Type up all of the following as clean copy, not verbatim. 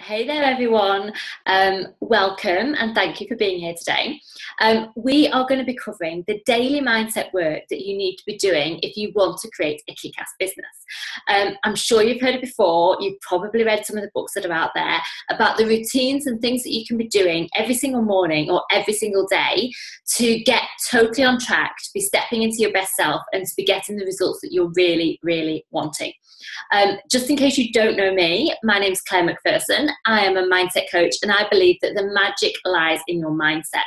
Hey there, everyone. Welcome and thank you for being here today. We are going to be covering the daily mindset work that you need to be doing if you want to create a kick-ass business. I'm sure you've heard it before. You've probably read some of the books that are out there about the routines and things that you can be doing every single morning or every single day to get totally on track, to be stepping into your best self and to be getting the results that you're really, really wanting. Just in case you don't know me, my name's Claire McPherson. I am a mindset coach and I believe that the magic lies in your mindset.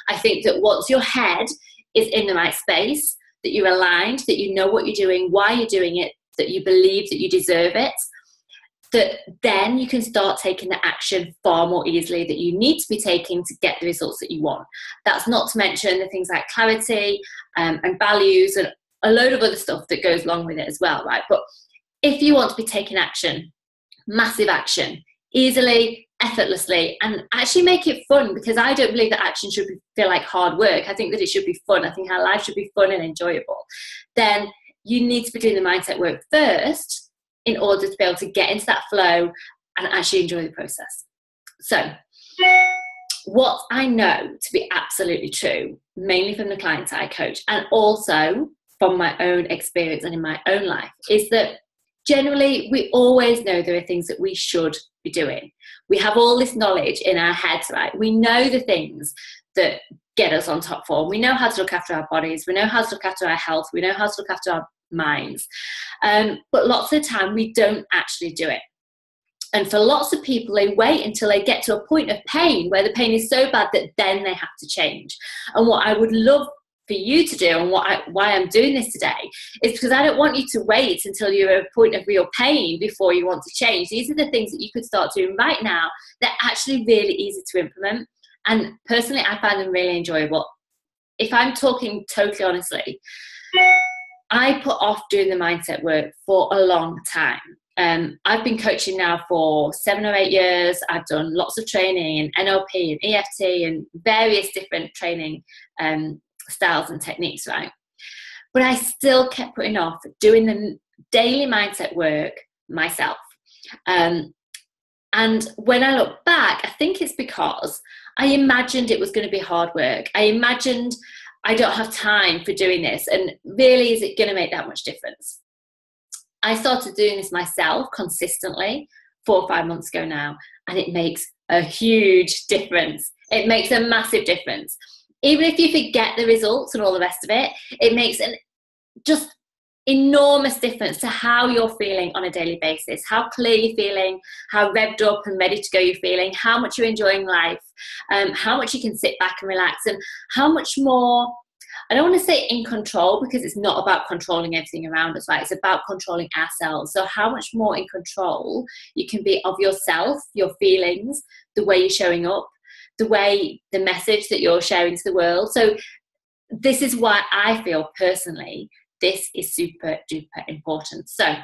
I think that once your head is in the right space, that you're aligned, that you know what you're doing, why you're doing it, that you believe that you deserve it, that then you can start taking the action far more easily that you need to be taking to get the results that you want. That's not to mention the things like clarity and values and a load of other stuff that goes along with it as well, right? But if you want to be taking action, massive action, easily, effortlessly, and actually make it fun, because I don't believe that action should feel like hard work. I think that it should be fun. I think our life should be fun and enjoyable. Then you need to be doing the mindset work first in order to be able to get into that flow and actually enjoy the process. So what I know to be absolutely true, mainly from the clients I coach and also from my own experience and in my own life, is that generally, we always know there are things that we should be doing. We have all this knowledge in our heads, right? We know the things that get us on top form. We know how to look after our bodies. We know how to look after our health. We know how to look after our minds. But lots of the time, we don't actually do it. And for lots of people, they wait until they get to a point of pain where the pain is so bad that then they have to change. And what I would love for you to do, and why I'm doing this today, is because I don't want you to wait until you're at a point of real pain before you want to change. These are the things that you could start doing right now. They're actually really easy to implement, and personally I find them really enjoyable. If I'm talking totally honestly, I put off doing the mindset work for a long time. I've been coaching now for 7 or 8 years. I've done lots of training in NLP and EFT and various different training styles and techniques, right? But I still kept putting off doing the daily mindset work myself. And when I look back, I think it's because I imagined it was going to be hard work. I imagined I don't have time for doing this. And really, is it going to make that much difference? I started doing this myself consistently 4 or 5 months ago now, and it makes a huge difference. It makes a massive difference. Even if you forget the results and all the rest of it, it makes an just enormous difference to how you're feeling on a daily basis, how clear you're feeling, how revved up and ready to go you're feeling, how much you're enjoying life, how much you can sit back and relax, and how much more, I don't want to say in control, because it's not about controlling everything around us, right? It's about controlling ourselves. So how much more in control you can be of yourself, your feelings, the way you're showing up, the message that you're sharing to the world. So this is why I feel personally this is super duper important. So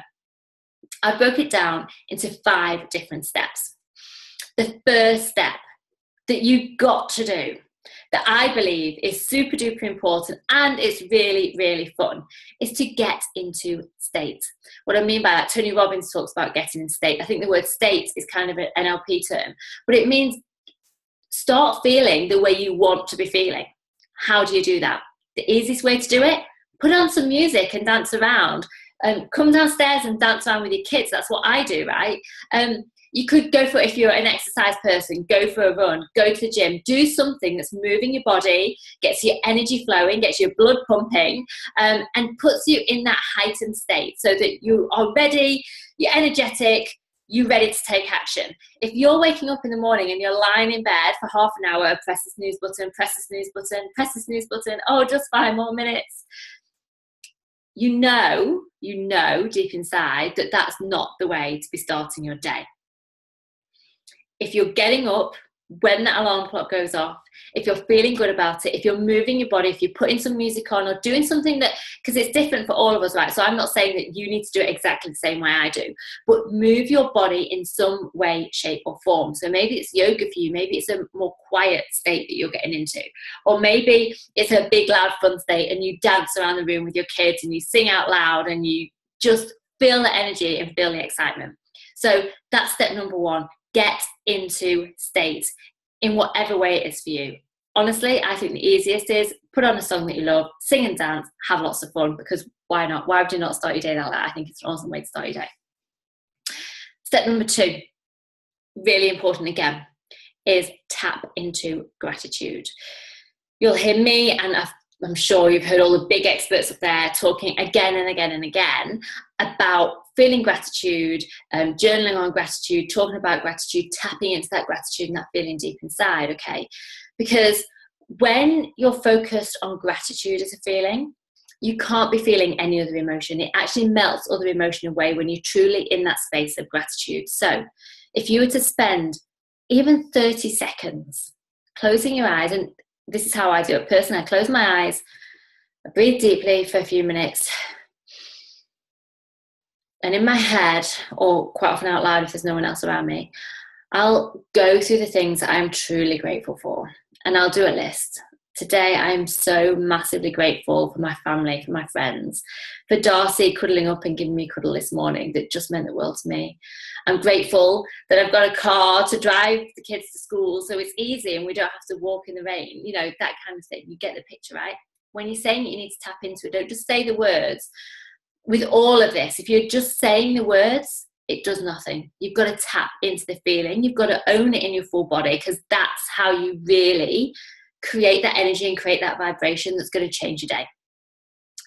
I broke it down into 5 different steps. The first step that you've got to do, that I believe is super duper important and it's really, really fun, is to get into state. What I mean by that, Tony Robbins talks about getting in state. I think the word state is kind of an NLP term, but it means start feeling the way you want to be feeling. How do you do that? The easiest way to do it, put on some music and dance around. Come downstairs and dance around with your kids. That's what I do, right? You could go for, if you're an exercise person, go for a run, go to the gym, do something that's moving your body, gets your energy flowing, gets your blood pumping, and puts you in that heightened state so that you are ready, you're energetic, you're ready to take action. If you're waking up in the morning and you're lying in bed for half an hour, press the snooze button, press the snooze button, press the snooze button, oh, just 5 more minutes. You know deep inside that that's not the way to be starting your day. If you're getting up when that alarm clock goes off, if you're feeling good about it, if you're moving your body, if you're putting some music on or doing something that, because it's different for all of us, right? So I'm not saying that you need to do it exactly the same way I do, but move your body in some way, shape or form. So maybe it's yoga for you, maybe it's a more quiet state that you're getting into, or maybe it's a big loud fun state and you dance around the room with your kids and you sing out loud and you just feel the energy and feel the excitement. So that's step number 1. get into state in whatever way it is for you. Honestly, I think the easiest is put on a song that you love, sing and dance, have lots of fun, because why not? Why would you not start your day like that? I think it's an awesome way to start your day. Step number 2, really important again, is tap into gratitude. You'll hear me, and I'm sure you've heard all the big experts up there talking again and again and again about feeling gratitude, journaling on gratitude, talking about gratitude, tapping into that gratitude and that feeling deep inside, okay? Because when you're focused on gratitude as a feeling, you can't be feeling any other emotion. It actually melts other emotion away when you're truly in that space of gratitude. So if you were to spend even 30 seconds closing your eyes, and this is how I do it personally, I close my eyes, I breathe deeply for a few minutes, and in my head, or quite often out loud if there's no one else around me, I'll go through the things that I'm truly grateful for, and I'll do a list. Today, I'm so massively grateful for my family, for my friends, for Darcy cuddling up and giving me a cuddle this morning. That just meant the world to me. I'm grateful that I've got a car to drive the kids to school, so it's easy and we don't have to walk in the rain. You know, that kind of thing. You get the picture, right? When you're saying that you need to tap into it, don't just say the words. With all of this, if you're just saying the words, it does nothing. You've got to tap into the feeling. You've got to own it in your full body, because that's how you really create that energy and create that vibration that's going to change your day.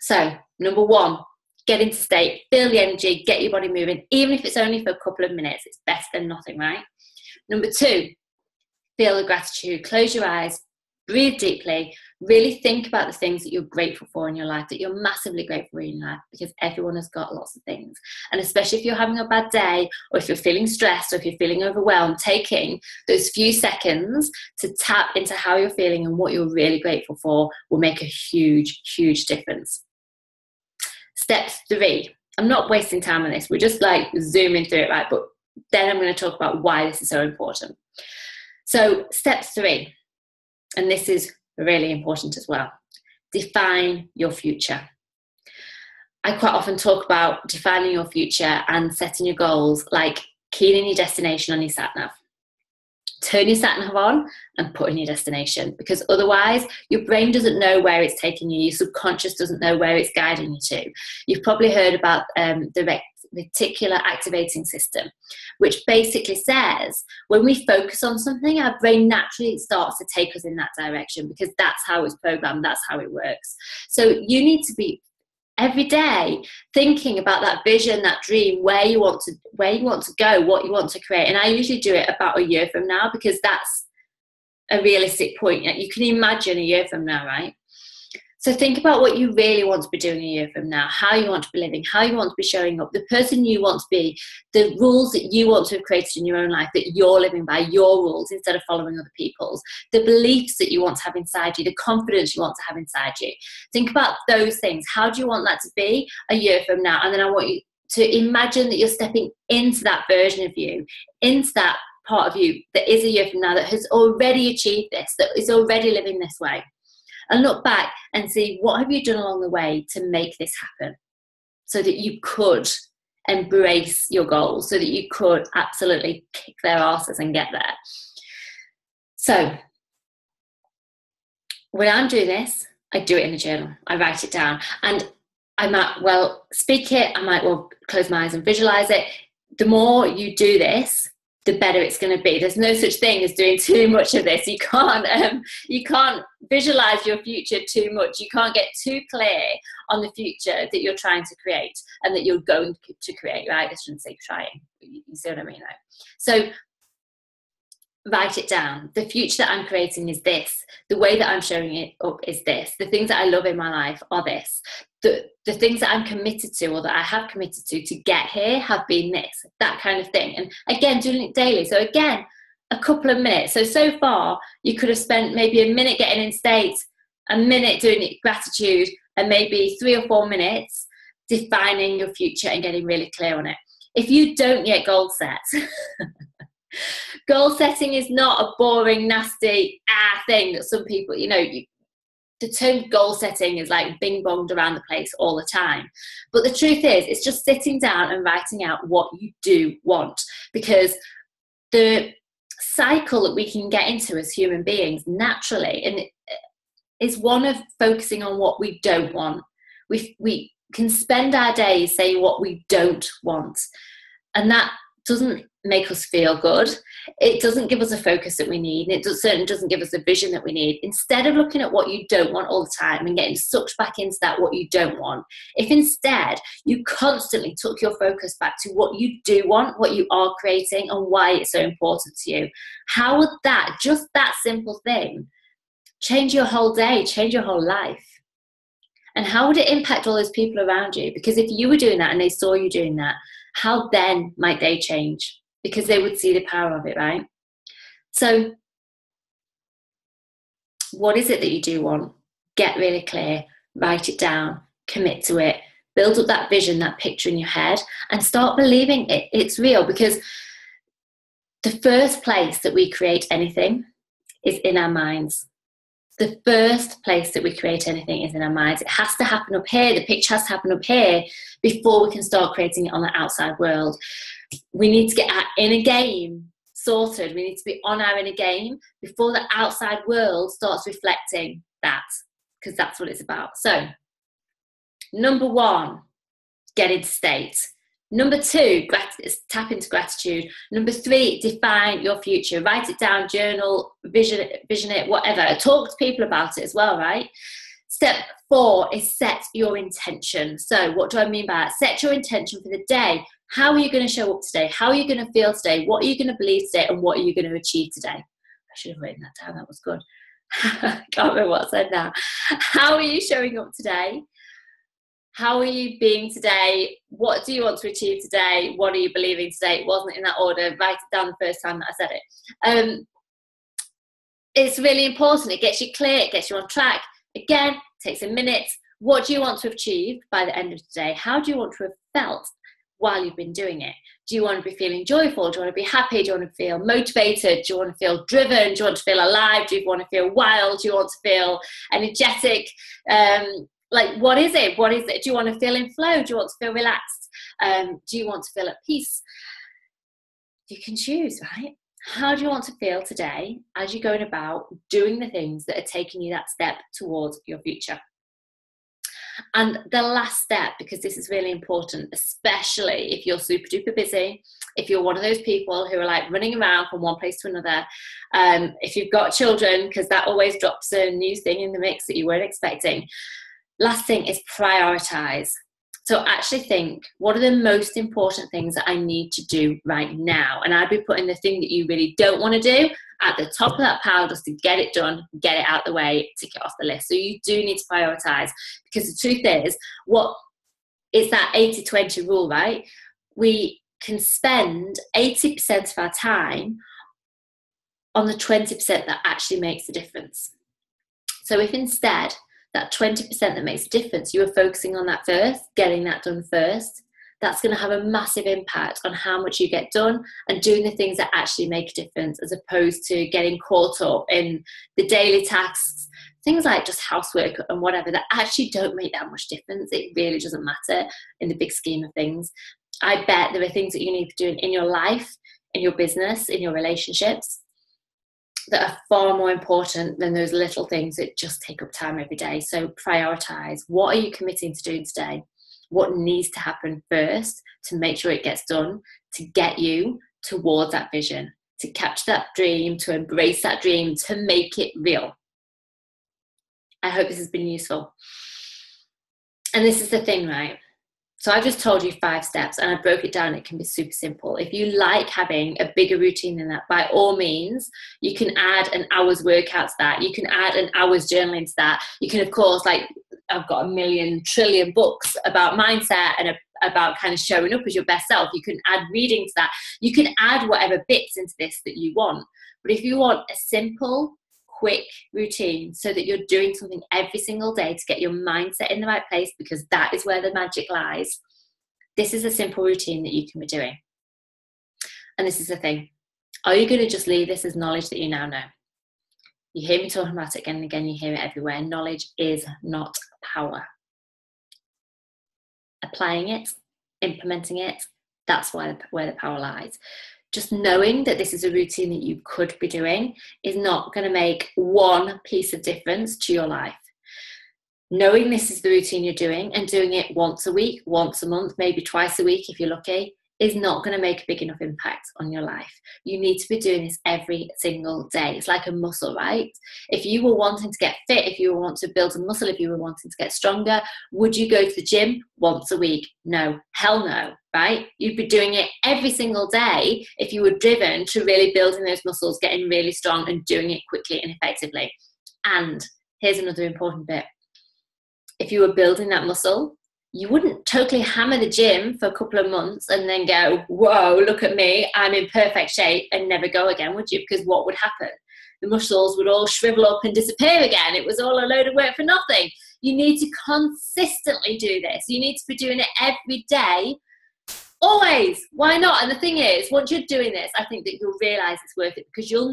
So, number 1, get into state, feel the energy, get your body moving. Even if it's only for a couple of minutes, it's better than nothing, right? Number 2, feel the gratitude. Close your eyes, breathe deeply, really think about the things that you're grateful for in your life, that you're massively grateful for in your life, because everyone has got lots of things. And especially if you're having a bad day, or if you're feeling stressed, or if you're feeling overwhelmed, taking those few seconds to tap into how you're feeling and what you're really grateful for will make a huge, huge difference. Step 3, I'm not wasting time on this, we're just like zooming through it, right? But then I'm going to talk about why this is so important. So step 3, and this is really important as well, define your future. I quite often talk about defining your future and setting your goals like keying in your destination on your sat nav. Turn your sat nav on and put in your destination, because otherwise your brain doesn't know where it's taking you, your subconscious doesn't know where it's guiding you to. You've probably heard about the reticular activating system, which basically says when we focus on something, our brain naturally starts to take us in that direction, because that's how it's programmed, that's how it works. So you need to be every day thinking about that vision, that dream, where you want to go, what you want to create. And I usually do it about a year from now, because that's a realistic point. You can imagine a year from now, right? So think about what you really want to be doing a year from now, how you want to be living, how you want to be showing up, the person you want to be, the rules that you want to have created in your own life, that you're living by, your rules instead of following other people's, the beliefs that you want to have inside you, the confidence you want to have inside you. Think about those things. How do you want that to be a year from now? And then I want you to imagine that you're stepping into that version of you, into that part of you that is a year from now, that has already achieved this, that is already living this way. And look back and see, what have you done along the way to make this happen, so that you could embrace your goals, so that you could absolutely kick their asses and get there. So when I'm doing this, I do it in a journal. I write it down, and I might well speak it, I might well close my eyes and visualize it. The more you do this, the better it's going to be. There's no such thing as doing too much of this. You can't visualize your future too much. You can't get too clear on the future that you're trying to create and that you're going to create, right? I shouldn't say trying, but you see what I mean, right? So write it down. The future that I'm creating is this. The way that I'm showing it up is this. The things that I love in my life are this. The things that I'm committed to, or that I have committed to get here, have been this, that kind of thing. And again, doing it daily. So again, a couple of minutes. So far, you could have spent maybe a minute getting in state, a minute doing it gratitude, and maybe 3 or 4 minutes defining your future and getting really clear on it. If you don't yet goal set, goal setting is not a boring, nasty thing that some people, the term goal setting is like bing bonged around the place all the time. But the truth is, it's just sitting down and writing out what you do want. Because the cycle that we can get into as human beings naturally, and is one of focusing on what we don't want. We can spend our days saying what we don't want, and that doesn't make us feel good. It doesn't give us a focus that we need, and it certainly doesn't give us a vision that we need. Instead of looking at what you don't want all the time and getting sucked back into that what you don't want, if instead you constantly took your focus back to what you do want, what you are creating, and why it's so important to you, how would that, just that simple thing, change your whole day, change your whole life? And how would it impact all those people around you? Because if you were doing that and they saw you doing that, how then might they change? Because they would see the power of it, right? So what is it that you do want? Get really clear, write it down, commit to it, build up that vision, that picture in your head, and start believing it's real. Because the first place that we create anything is in our minds. The first place that we create anything is in our minds. It has to happen up here. The picture has to happen up here before we can start creating it on the outside world. We need to get our inner game sorted. We need to be on our inner game before the outside world starts reflecting that, because that's what it's about. So, number 1, get into state. Number 2, tap into gratitude. Number 3, define your future. Write it down, journal, vision it, whatever. Talk to people about it as well, right? Step 4 is set your intention. So what do I mean by that? Set your intention for the day. How are you going to show up today? How are you going to feel today? What are you going to believe today? And what are you going to achieve today? I should have written that down. That was good. I can't remember what I said now. How are you showing up today? How are you being today? What do you want to achieve today? What are you believing today? It wasn't in that order. Write it down the first time that I said it. It's really important. It gets you clear. It gets you on track. Again, takes a minute. What do you want to have achieved by the end of the day? How do you want to have felt while you've been doing it? Do you want to be feeling joyful? Do you want to be happy? Do you want to feel motivated? Do you want to feel driven? Do you want to feel alive? Do you want to feel wild? Do you want to feel energetic? Like, what is it? What is it? Do you want to feel in flow? Do you want to feel relaxed? Do you want to feel at peace? You can choose, right? How do you want to feel today as you're going about doing the things that are taking you that step towards your future? And the last step, because this is really important, especially if you're super duper busy, if you're one of those people who are like running around from one place to another, if you've got children, because that always drops a new thing in the mix that you weren't expecting. Last thing is prioritize. So actually think, what are the most important things that I need to do right now? And I'd be putting the thing that you really don't want to do at the top of that pile just to get it done, get it out the way, tick it off the list. So you do need to prioritize, because the truth is, it's that 80-20 rule, right? We can spend 80% of our time on the 20% that actually makes a difference. So if instead that 20% that makes a difference, you are focusing on that first, getting that done first, that's going to have a massive impact on how much you get done and doing the things that actually make a difference, as opposed to getting caught up in the daily tasks, things like just housework and whatever, that actually don't make that much difference. It really doesn't matter in the big scheme of things. I bet there are things that you need to do in your life, in your business, in your relationships, that are far more important than those little things that just take up time every day. So prioritize. What are you committing to doing today? What needs to happen first to make sure it gets done, to get you towards that vision, to capture that dream, to embrace that dream, to make it real. I hope this has been useful. And this is the thing, right? So I've just told you 5 steps and I broke it down. It can be super simple. If you like having a bigger routine than that, by all means, you can add an hour's workout to that. You can add an hour's journaling to that. You can, of course, like, I've got a million trillion books about mindset and about kind of showing up as your best self. You can add reading to that. You can add whatever bits into this that you want. But if you want a simple, quick routine so that you're doing something every single day to get your mindset in the right place, because that is where the magic lies, this is a simple routine that you can be doing. And this is the thing. Are you going to just leave this as knowledge that you now know? You hear me talking about it again and again. You hear it everywhere. Knowledge is not power. Applying it, implementing it, that's where the power lies. just knowing that this is a routine that you could be doing is not going to make one piece of difference to your life. Knowing this is the routine you're doing and doing it once a week, once a month, maybe twice a week if you're lucky, is not going to make a big enough impact on your life. You need to be doing this every single day. It's like a muscle, right? If you were wanting to get fit, if you were wanting to build a muscle, if you were wanting to get stronger, would you go to the gym once a week? No, hell no, right? You'd be doing it every single day if you were driven to really building those muscles, getting really strong and doing it quickly and effectively. And here's another important bit. If you were building that muscle, you wouldn't totally hammer the gym for a couple of months and then go, whoa, look at me, I'm in perfect shape, and never go again, would you? Because what would happen? The muscles would all shrivel up and disappear again. It was all a load of work for nothing. You need to consistently do this. You need to be doing it every day, always. Why not? And the thing is, once you're doing this, I think that you'll realize it's worth it, because you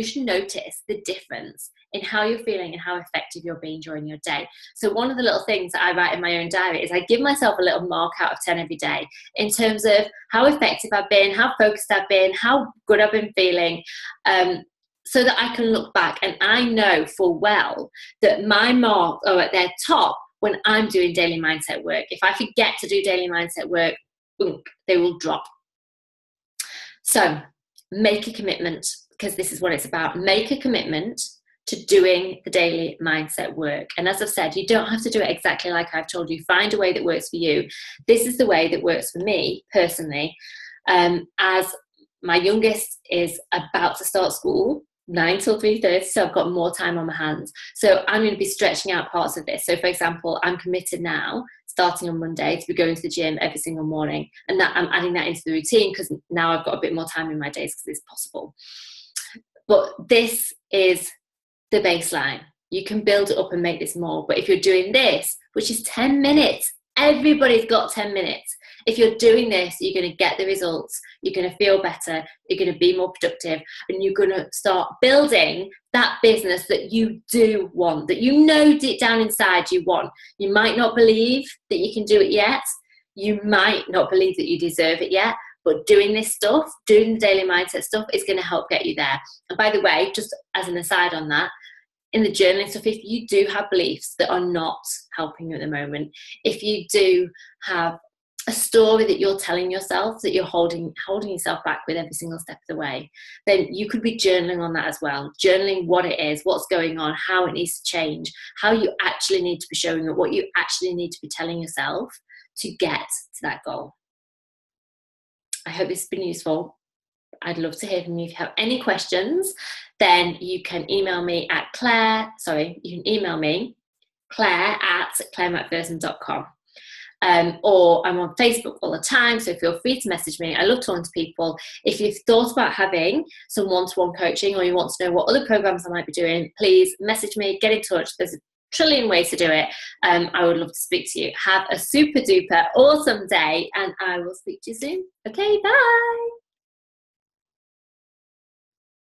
should notice the difference in how you're feeling and how effective you're being during your day. So one of the little things that I write in my own diary is I give myself a little mark out of 10 every day in terms of how effective I've been, how focused I've been, how good I've been feeling, so that I can look back and I know full well that my marks are at their top when I'm doing daily mindset work. If I forget to do daily mindset work, they will drop. So make a commitment, because this is what it's about. Make a commitment to doing the daily mindset work. And as I've said, you don't have to do it exactly like I've told you. Find a way that works for you. This is the way that works for me personally. As my youngest is about to start school, 9 till 3:30, so I've got more time on my hands. So I'm going to be stretching out parts of this. So for example, I'm committed now, starting on Monday, to be going to the gym every single morning. And that I'm adding that into the routine because now I've got a bit more time in my days because it's possible. But this is the baseline. You can build it up and make this more. But if you're doing this, which is 10 minutes, everybody's got 10 minutes. If you're doing this, you're going to get the results. You're going to feel better. You're going to be more productive. And you're going to start building that business that you do want, that you know deep down inside you want. You might not believe that you can do it yet. You might not believe that you deserve it yet. But doing this stuff, doing the daily mindset stuff, is going to help get you there. And by the way, just as an aside on that, in the journaling stuff, if you do have beliefs that are not helping you at the moment, if you do have a story that you're telling yourself that you're holding yourself back with every single step of the way, then you could be journaling on that as well. Journaling what it is, what's going on, how it needs to change, how you actually need to be showing up, what you actually need to be telling yourself to get to that goal. I hope this has been useful. I'd love to hear from you. If you have any questions, then you can email me at claire@clairemacpherson.com. Or I'm on Facebook all the time, so feel free to message me. I love talking to people. If you've thought about having some one-to-one coaching, or you want to know what other programs I might be doing, please message me, get in touch. There's a trillion ways to do it. I would love to speak to you. Have a super duper awesome day, and I will speak to you soon. Okay, bye.